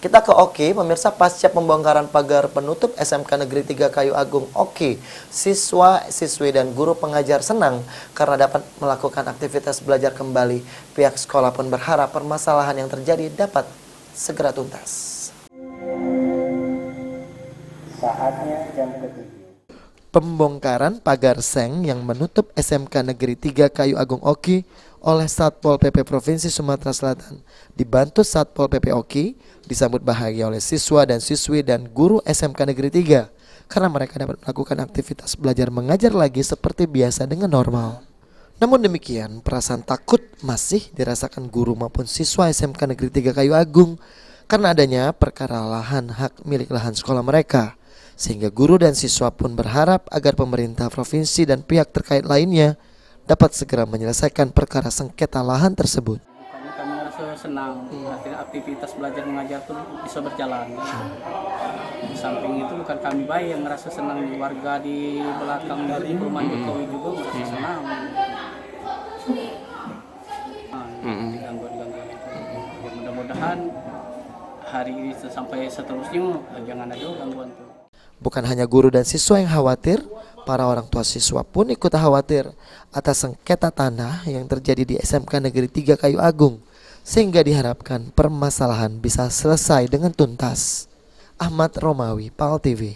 Kita ke Oki, pemirsa, pasca pembongkaran pagar penutup SMK Negeri 3 Kayu Agung Oki, siswa, siswi, dan guru pengajar senang karena dapat melakukan aktivitas belajar kembali. Pihak sekolah pun berharap permasalahan yang terjadi dapat segera tuntas. Saatnya jam ke-7. Pembongkaran pagar seng yang menutup SMK Negeri 3 Kayu Agung Oki oleh Satpol PP Provinsi Sumatera Selatan dibantu Satpol PP Oki disambut bahagia oleh siswa dan siswi dan guru SMK Negeri 3 karena mereka dapat melakukan aktivitas belajar mengajar lagi seperti biasa dengan normal. Namun demikian, perasaan takut masih dirasakan guru maupun siswa SMK Negeri 3 Kayu Agung karena adanya perkara lahan hak milik lahan sekolah mereka. Sehingga guru dan siswa pun berharap agar pemerintah provinsi dan pihak terkait lainnya dapat segera menyelesaikan perkara sengketa lahan tersebut. Kami merasa senang, artinya aktivitas belajar mengajar itu bisa berjalan. Di samping itu bukan kami baik yang merasa senang, warga di belakang dari perumahan Jokowi juga merasa senang. Gangguan-gangguan itu. Ya, mudah-mudahan hari ini sampai seterusnya jangan ada gangguan itu. Bukan hanya guru dan siswa yang khawatir, para orang tua siswa pun ikut khawatir atas sengketa tanah yang terjadi di SMK Negeri 3 Kayu Agung, sehingga diharapkan permasalahan bisa selesai dengan tuntas. Ahmad Romawi, PAL TV.